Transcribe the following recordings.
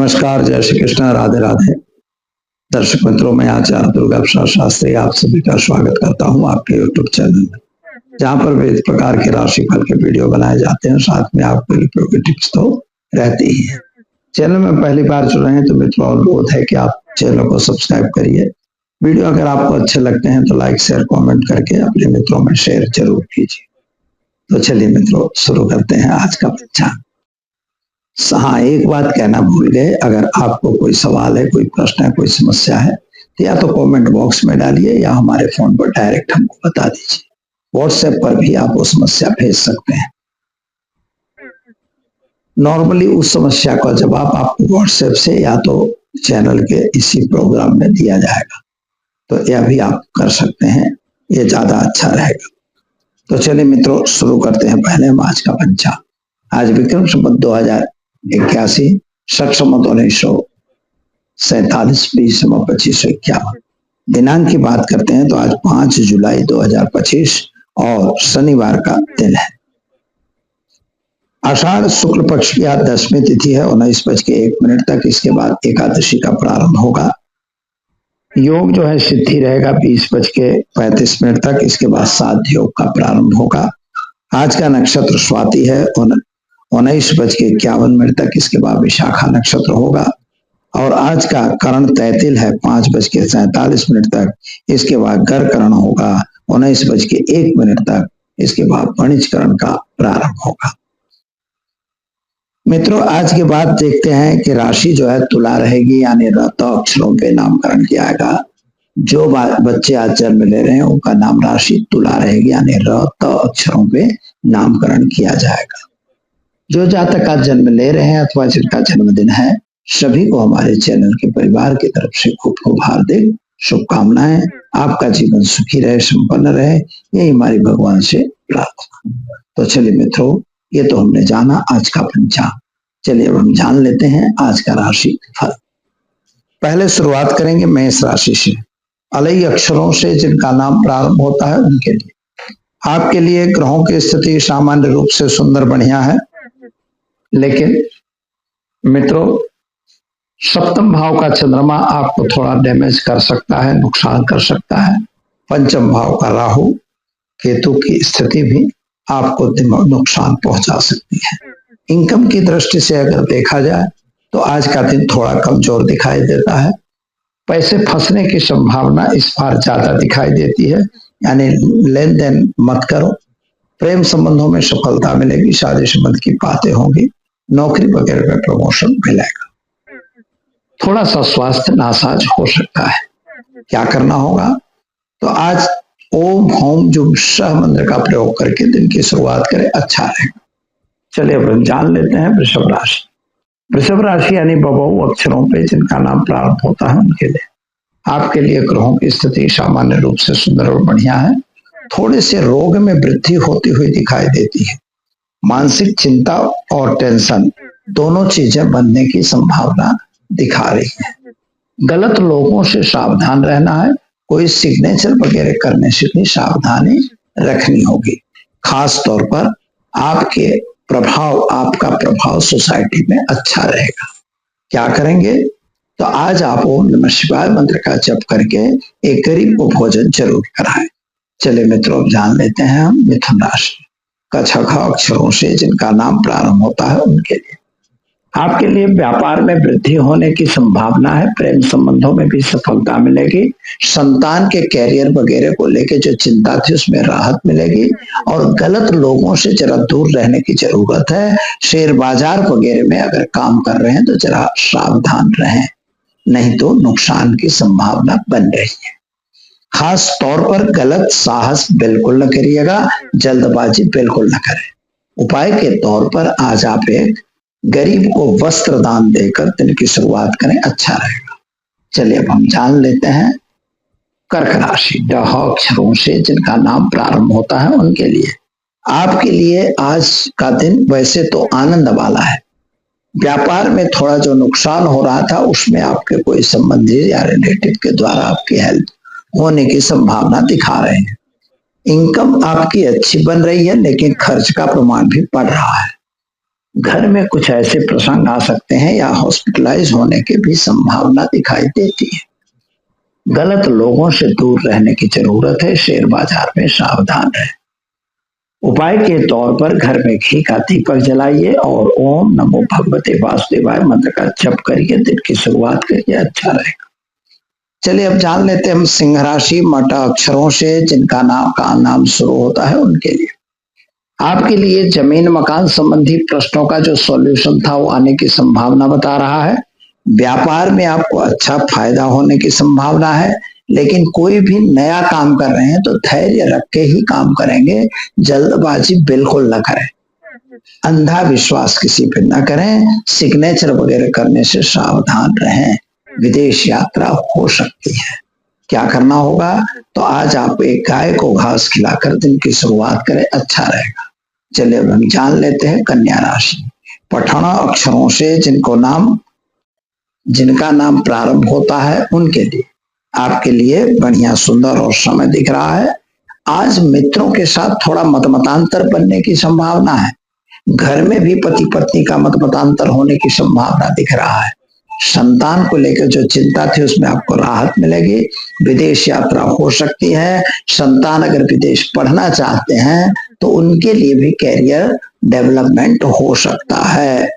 नमस्कार, जय श्री कृष्ण, राधे राधे। दर्शक मित्रों, मैं आचार्य दुर्गा प्रसाद शास्त्री आप सभी का स्वागत करता हूं आपके यूट्यूब चैनल में, जहां पर विविध प्रकार के राशिफल के वीडियो बनाए जाते हैं। साथ में आपके उपयोगी टिप्स तो रहती ही है। चैनल में पहली बार जुड़ रहे हैं तो मित्रों अनुरोध है कि आप चैनल को सब्सक्राइब करिए। वीडियो अगर आपको अच्छे लगते हैं तो लाइक शेयर कॉमेंट करके अपने मित्रों में शेयर जरूर कीजिए। तो चलिए मित्रों, शुरू करते हैं आज का पंचांग। हाँ, एक बात कहना भूल गए, अगर आपको कोई सवाल है, कोई प्रश्न है, कोई समस्या है तो या तो कमेंट बॉक्स में डालिए या हमारे फोन पर डायरेक्ट हमको बता दीजिए। व्हाट्सएप पर भी आप वो समस्या भेज सकते हैं। नॉर्मली उस समस्या का जवाब आपको व्हाट्सएप से या तो चैनल के इसी प्रोग्राम में दिया जाएगा, तो यह भी आप कर सकते हैं, ये ज्यादा अच्छा रहेगा। तो चलिए मित्रों, शुरू करते हैं पहले हम आज का पंचांग। आज विक्रम संवत 2081 शक संवत 1947 बीस संवत 2551 दिनांक की बात करते हैं तो आज 5 जुलाई 2025 और शनिवार का दिन है। आषाढ़ शुक्ल पक्ष की आज 10वीं तिथि है, 19:01 तक। इसके बाद एकादशी का प्रारंभ होगा। योग जो है सिद्धि रहेगा 20:35 तक। इसके बाद साध्य योग का प्रारंभ होगा। आज का नक्षत्र स्वाति है 19:51 तक। इसके बाद विशाखा नक्षत्र होगा। और आज का करण तैतिल है 5:47 तक। इसके बाद गर करण होगा 19:01 तक। इसके बाद वणिज करण का प्रारंभ होगा। मित्रों, आज के बाद देखते हैं कि राशि जो है तुला रहेगी, यानी रत अक्षरों पे नामकरण किया जाएगा। जो बच्चे आज जन्म ले रहे हैं उनका नाम राशि तुला रहेगी, यानी रत अक्षरों पे नामकरण किया जाएगा। जो जातक आज जन्म ले रहे हैं अथवा जिनका जन्मदिन है, सभी को हमारे चैनल के परिवार की तरफ से खूब खूब हार्दिक शुभकामनाएं। आपका जीवन सुखी रहे, संपन्न रहे, यही हमारी भगवान से प्रार्थना। तो चलिए मित्रों, ये तो हमने जाना आज का पंचांग। चलिए अब हम जान लेते हैं आज का राशि फल। पहले शुरुआत करेंगे मेष राशि से। अलई अक्षरों से जिनका नाम प्रारंभ होता है उनके लिए आपके लिए ग्रहों की स्थिति सामान्य रूप से सुंदर बढ़िया है, लेकिन मित्रों सप्तम भाव का चंद्रमा आपको थोड़ा डैमेज कर सकता है, नुकसान कर सकता है। पंचम भाव का राहु केतु की स्थिति भी आपको नुकसान पहुंचा सकती है। इनकम की दृष्टि से अगर देखा जाए तो आज का दिन थोड़ा कमजोर दिखाई देता है। पैसे फंसने की संभावना इस बार ज्यादा दिखाई देती है, यानी लेन देन मत करो। प्रेम संबंधों में सफलता मिलेगी, शादी संबंध की बातें होंगी, नौकरी वगैरह में प्रमोशन मिलेगा। थोड़ा सा स्वास्थ्य नासाज हो सकता है। क्या करना होगा? तो आज ओम होम जुम सह मंत्र का प्रयोग करके दिन की शुरुआत करें, अच्छा रहेगा। चलिए अब जान लेते हैं वृषभ राशि। वृषभ राशि यानी बबऊ अक्षरों पे जिनका नाम प्रारंभ होता है उनके लिए आपके लिए ग्रहों की स्थिति सामान्य रूप से सुंदर और बढ़िया है। थोड़े से रोग में वृद्धि होती हुई दिखाई देती है। मानसिक चिंता और टेंशन दोनों चीजें बनने की संभावना दिखा रही है। गलत लोगों से सावधान रहना है। कोई सिग्नेचर वगैरह करने से भी सावधानी रखनी होगी। खास तौर पर आपका प्रभाव सोसाइटी में अच्छा रहेगा। क्या करेंगे? तो आज आप ओम नमः शिवाय मंत्र का जप करके एक गरीब को भोजन जरूर कराएं। चलिए मित्रों, अब जान लेते हैं हम मिथुन राशि। कछखा अक्षरों से जिनका नाम प्रारंभ होता है उनके लिए आपके लिए व्यापार में वृद्धि होने की संभावना है। प्रेम संबंधों में भी सफलता मिलेगी। संतान के कैरियर वगैरह को लेकर जो चिंता थी उसमें राहत मिलेगी। और गलत लोगों से जरा दूर रहने की जरूरत है। शेयर बाजार वगैरह में अगर काम कर रहे हैं तो जरा सावधान रहें, नहीं तो नुकसान की संभावना बन रही है। खास तौर पर गलत साहस बिल्कुल न करिएगा, जल्दबाजी बिल्कुल न करें। उपाय के तौर पर आज आप एक गरीब को वस्त्र दान देकर दिन की शुरुआत करें, अच्छा रहेगा। चलिए अब हम जान लेते हैं कर्क राशि। ड अक्षरों से जिनका नाम प्रारंभ होता है उनके लिए आपके लिए आज का दिन वैसे तो आनंद वाला है। व्यापार में थोड़ा जो नुकसान हो रहा था उसमें आपके कोई संबंधी या रिलेटिव के द्वारा आपकी हेल्प होने की संभावना दिखा रहे हैं। इनकम आपकी अच्छी बन रही है, लेकिन खर्च का प्रमाण भी बढ़ रहा है। घर में कुछ ऐसे प्रसंग आ सकते हैं या हॉस्पिटलाइज होने की भी संभावना दिखाई देती है। गलत लोगों से दूर रहने की जरूरत है। शेयर बाजार में सावधान रहे। उपाय के तौर पर घर में घी का दीपक जलाइए और ओम नमो भगवते वासुदेवाय मंत्र का जप करिए। दिन की शुरुआत करिए, अच्छा रहेगा। चलिए अब जान लेते हैं हम सिंह राशि मटा अक्षरों से जिनका नाम शुरू होता है उनके लिए। आपके लिए जमीन मकान संबंधी प्रश्नों का जो सॉल्यूशन था वो आने की संभावना बता रहा है। व्यापार में आपको अच्छा फायदा होने की संभावना है, लेकिन कोई भी नया काम कर रहे हैं तो धैर्य रख के ही काम करेंगे। जल्दबाजी बिल्कुल न करें। अंधा विश्वास किसी पे न करें। सिग्नेचर वगैरह करने से सावधान रहें। विदेश यात्रा हो सकती है। क्या करना होगा? तो आज आप एक गाय को घास खिलाकर दिन की शुरुआत करें, अच्छा रहेगा। चलिए अब हम जान लेते हैं कन्या राशि। पठाना अक्षरों से जिनका नाम प्रारंभ होता है उनके लिए आपके लिए बढ़िया सुंदर और समय दिख रहा है। आज मित्रों के साथ थोड़ा मतमतांतर बनने की संभावना है। घर में भी पति पत्नी का मतमतांतर होने की संभावना दिख रहा है। संतान को लेकर जो चिंता थी उसमें आपको राहत मिलेगी। विदेश यात्रा हो सकती है। संतान अगर विदेश पढ़ना चाहते हैं तो उनके लिए भी कैरियर डेवलपमेंट हो सकता है।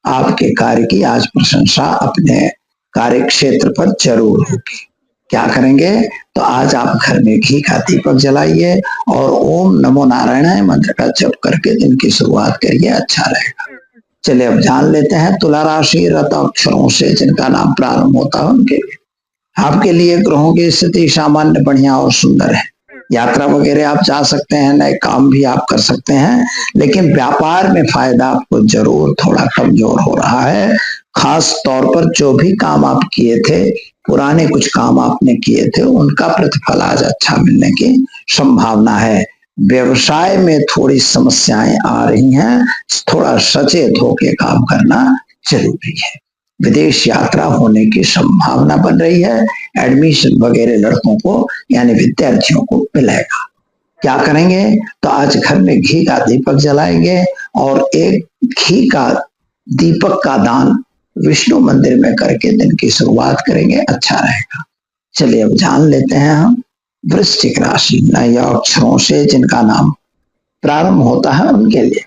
आपके कार्य की आज प्रशंसा अपने कार्य क्षेत्र पर जरूर होगी। क्या करेंगे? तो आज आप घर में घी का दीपक जलाइए और ओम नमो नारायण मंत्र का जप करके दिन की शुरुआत करिए, अच्छा रहेगा। चलिए अब जान लेते हैं तुला राशि रत अक्षरों से जिनका नाम प्रारंभ होता है उनके लिए। आपके लिए ग्रहों की स्थिति सामान्य बढ़िया और सुंदर है। यात्रा वगैरह आप जा सकते हैं, नए काम भी आप कर सकते हैं, लेकिन व्यापार में फायदा आपको जरूर थोड़ा कमजोर हो रहा है। खास तौर पर जो भी काम आप किए थे, पुराने कुछ काम आपने किए थे, उनका प्रतिफल आज अच्छा मिलने की संभावना है। व्यवसाय में थोड़ी समस्याएं आ रही हैं, थोड़ा सचेत होकर काम करना जरूरी है। विदेश यात्रा होने की संभावना बन रही है। एडमिशन वगैरह लड़कों को यानी विद्यार्थियों को मिलेगा। क्या करेंगे? तो आज घर में घी का दीपक जलाएंगे और एक घी का दीपक का दान विष्णु मंदिर में करके दिन की शुरुआत करेंगे, अच्छा रहेगा। चलिए अब जान लेते हैं हम वृश्चिक राशि नए अक्षरों से जिनका नाम प्रारंभ होता है उनके लिए।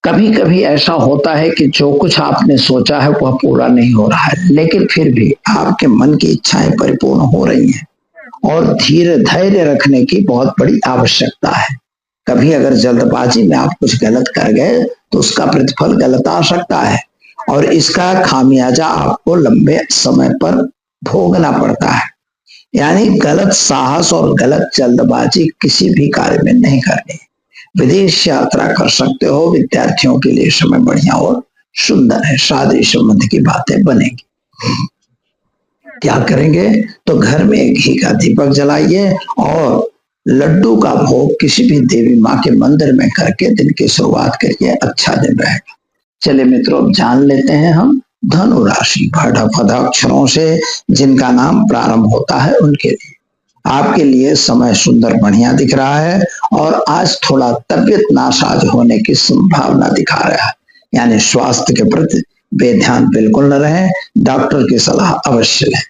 कभी कभी ऐसा होता है कि जो कुछ आपने सोचा है वह पूरा नहीं हो रहा है, लेकिन फिर भी आपके मन की इच्छाएं परिपूर्ण हो रही हैं और धैर्य रखने की बहुत बड़ी आवश्यकता है। कभी अगर जल्दबाजी में आप कुछ गलत कर गए तो उसका प्रतिफल गलत आ सकता है और इसका खामियाजा आपको लंबे समय पर भोगना पड़ता है। यानी गलत साहस और गलत जल्दबाजी किसी भी कार्य में नहीं करनी। विदेश यात्रा कर सकते हो। विद्यार्थियों के लिए समय बढ़िया और सुंदर है। शादी संबंध की बातें बनेगी। क्या करेंगे? तो घर में घी का दीपक जलाइए और लड्डू का भोग किसी भी देवी माँ के मंदिर में करके दिन की शुरुआत करिए, अच्छा दिन रहेगा। चलिए मित्रों अब जान लेते हैं हम धनु राशि भड़ अक्षरों से जिनका नाम प्रारंभ होता है उनके लिए। आपके लिए समय सुंदर बढ़िया दिख रहा है और आज थोड़ा तबियत नासाज होने की संभावना दिखा रहा है। यानी स्वास्थ्य के प्रति बेध्यान बिल्कुल न रहे। डॉक्टर की सलाह अवश्य लें।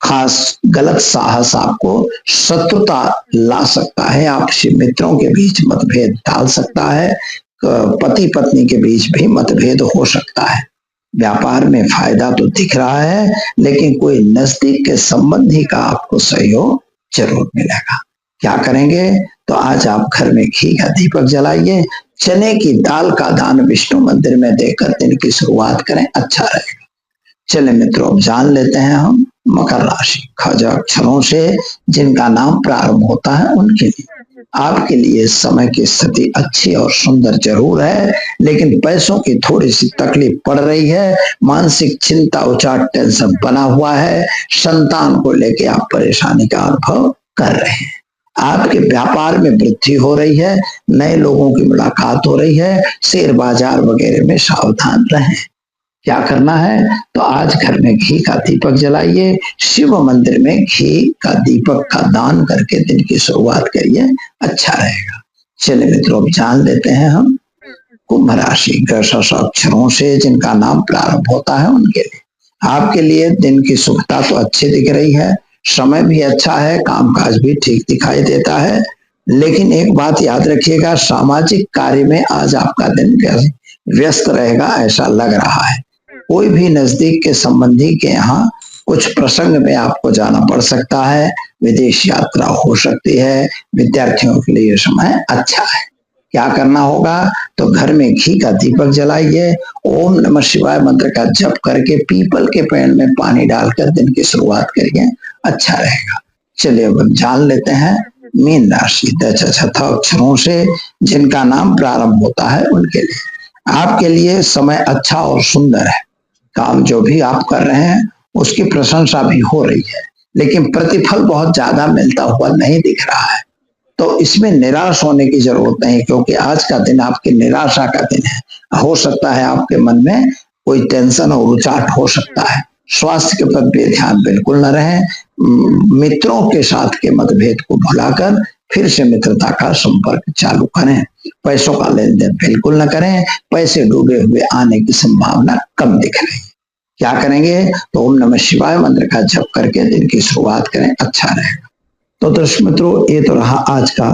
खास गलत साहस आपको शत्रुता ला सकता है। आपसे मित्रों के बीच मतभेद डाल सकता है। पति पत्नी के बीच भी मतभेद हो सकता है। व्यापार में फायदा तो दिख रहा है, लेकिन कोई नजदीक के संबंधी का आपको सहयोग जरूर मिलेगा। क्या करेंगे? तो आज आप घर में घी का दीपक जलाइए। चने की दाल का दान विष्णु मंदिर में देकर दिन की शुरुआत करें, अच्छा रहेगा। चले मित्रों अब जान लेते हैं हम मकर राशि खज अक्षरों से जिनका नाम प्रारंभ होता है उनके लिए। आपके लिए समय की स्थिति अच्छी और सुंदर जरूर है, लेकिन पैसों की थोड़ी सी तकलीफ पड़ रही है। मानसिक चिंता उचाट टेंशन बना हुआ है। संतान को लेकर आप परेशानी का अनुभव कर रहे हैं। आपके व्यापार में वृद्धि हो रही है। नए लोगों की मुलाकात हो रही है। शेयर बाजार वगैरह में सावधान रहें। क्या करना है? तो आज घर में घी का दीपक जलाइए। शिव मंदिर में घी का दीपक का दान करके दिन की शुरुआत करिए, अच्छा रहेगा। चलिए मित्रों अब जान लेते हैं हम कुंभ राशि ग्रह अक्षरों से जिनका नाम प्रारंभ होता है उनके लिए आपके लिए दिन की सुखता तो अच्छी दिख रही है, समय भी अच्छा है, कामकाज भी ठीक दिखाई देता है। लेकिन एक बात याद रखिएगा, सामाजिक कार्य में आज आपका दिन व्यस्त रहेगा ऐसा लग रहा है। कोई भी नजदीक के संबंधी के यहाँ कुछ प्रसंग में आपको जाना पड़ सकता है, विदेश यात्रा हो सकती है। विद्यार्थियों के लिए समय अच्छा है। क्या करना होगा तो घर में घी का दीपक जलाइए, ओम नमः शिवाय मंत्र का जप करके पीपल के पेड़ में पानी डालकर दिन की शुरुआत करिए, अच्छा रहेगा। चलिए अब जान लेते हैं मीन राशि अक्षरों से जिनका नाम प्रारंभ होता है उनके लिए आपके लिए समय अच्छा और सुंदर है। काम जो भी आप कर रहे हैं उसकी प्रशंसा भी हो रही है, लेकिन प्रतिफल बहुत ज्यादा मिलता हुआ नहीं दिख रहा है। तो इसमें निराश होने की जरूरत नहीं, क्योंकि आज का दिन आपकी निराशा का दिन है। हो सकता है आपके मन में कोई टेंशन और उचाट हो सकता है। स्वास्थ्य के प्रति ध्यान बिल्कुल न रहे। मित्रों के साथ के मतभेद को भुलाकर फिर से मित्रता का संपर्क चालू करें। पैसों का लेन देन बिल्कुल न करें, पैसे डूबे हुए आने की संभावना कम दिख रही है। क्या करेंगे तो ओम नमः शिवाय मंत्र का जप करके दिन की शुरुआत करें, अच्छा रहेगा। तो दर्शक मित्रों, ये तो रहा आज का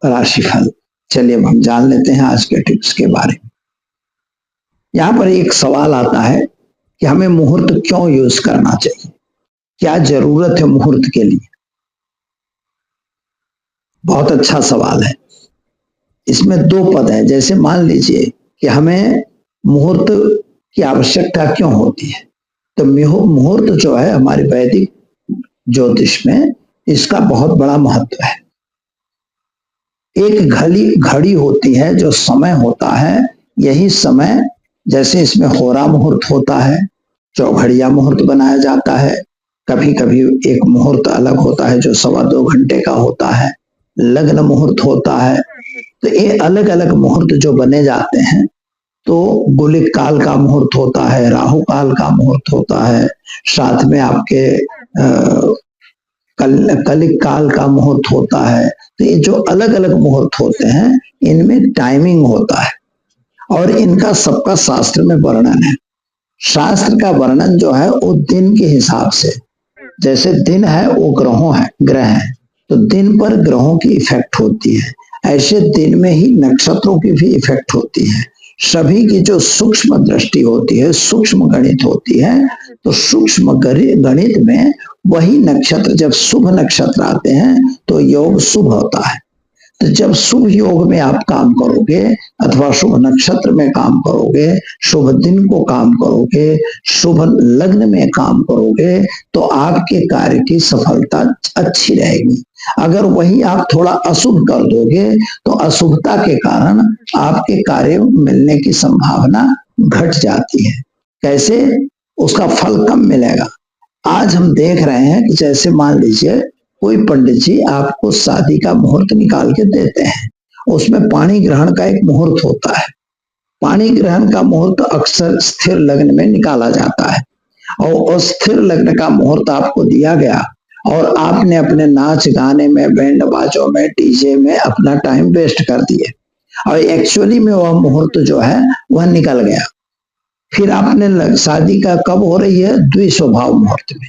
राशिफल। चलिए अब हम जान लेते हैं आज के टिप्स के बारे में। यहाँ पर एक सवाल आता है कि हमें मुहूर्त क्यों यूज करना चाहिए, क्या जरूरत है मुहूर्त के लिए। बहुत अच्छा सवाल है। इसमें दो पद है। जैसे मान लीजिए कि हमें मुहूर्त की आवश्यकता क्यों होती है, तो मुहूर्त जो है हमारी वैदिक ज्योतिष में इसका बहुत बड़ा महत्व है। एक घड़ी होती है जो समय होता है, यही समय जैसे इसमें होरा मुहूर्त होता है, चौघड़िया मुहूर्त बनाया जाता है, कभी कभी एक मुहूर्त अलग होता है जो 2.25 घंटे का होता है, लग्न मुहूर्त होता है। तो ये अलग अलग मुहूर्त जो बने जाते हैं, तो गुलिक काल का मुहूर्त होता है, राहु काल का मुहूर्त होता है, साथ में आपके कलिक काल का मुहूर्त होता है। तो ये जो अलग अलग मुहूर्त होते हैं इनमें टाइमिंग होता है और इनका सबका शास्त्र में वर्णन है। शास्त्र का वर्णन जो है वो दिन के हिसाब से, जैसे दिन है वो ग्रह है, तो दिन पर ग्रहों की इफेक्ट होती है, ऐसे दिन में ही नक्षत्रों की भी इफेक्ट होती है। सभी की जो सूक्ष्म दृष्टि होती है, सूक्ष्म गणित होती है, तो सूक्ष्म गणित में वही नक्षत्र जब शुभ नक्षत्र आते हैं तो योग शुभ होता है। तो जब शुभ योग में आप काम करोगे अथवा शुभ नक्षत्र में काम करोगे, शुभ दिन को काम करोगे, शुभ लग्न में काम करोगे, तो आपके कार्य की सफलता अच्छी रहेगी। अगर वही आप थोड़ा अशुभ कर दोगे तो अशुभता के कारण आपके कार्य मिलने की संभावना घट जाती है। कैसे? उसका फल कम मिलेगा। आज हम देख रहे हैं कि जैसे मान लीजिए कोई पंडित जी आपको शादी का मुहूर्त निकाल के देते हैं, उसमें पाणी ग्रहण का एक मुहूर्त होता है। पाणी ग्रहण का मुहूर्त अक्सर स्थिर लग्न में निकाला जाता है, और स्थिर लग्न का मुहूर्त आपको दिया गया और आपने अपने नाच गाने में, बैंड बाजों में, डीजे में अपना टाइम वेस्ट कर दिए और एक्चुअली में वह मुहूर्त जो है वह निकल गया। फिर आपने शादी का कब हो रही है? द्विस्वभाव मुहूर्त में।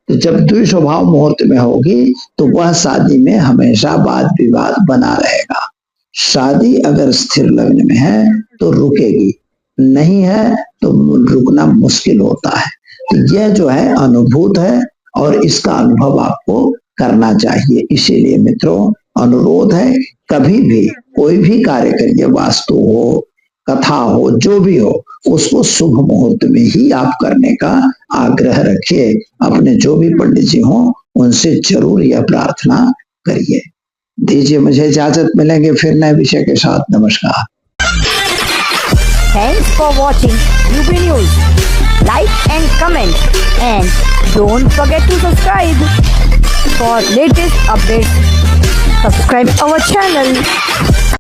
तो जब द्विस्वभाव मुहूर्त में होगी तो वह शादी में हमेशा वाद विवाद बना रहेगा। शादी अगर स्थिर लग्न में है तो रुकेगी, नहीं है तो रुकना मुश्किल होता है। तो यह जो है अनुभूत है और इसका अनुभव आपको करना चाहिए। इसीलिए मित्रों अनुरोध है, कभी भी कोई भी कार्य करिए, वास्तु हो, कथा हो, जो भी हो, उसको शुभ मुहूर्त में ही आप करने का आग्रह रखिए। अपने जो भी पंडित जी हो उनसे जरूर यह प्रार्थना करिए। दीजिए मुझे इजाजत, मिलेंगे फिर नए विषय के साथ। नमस्कार। Thanks for watching UP news. Like and comment and don't forget to subscribe for latest updates. Subscribe our channel.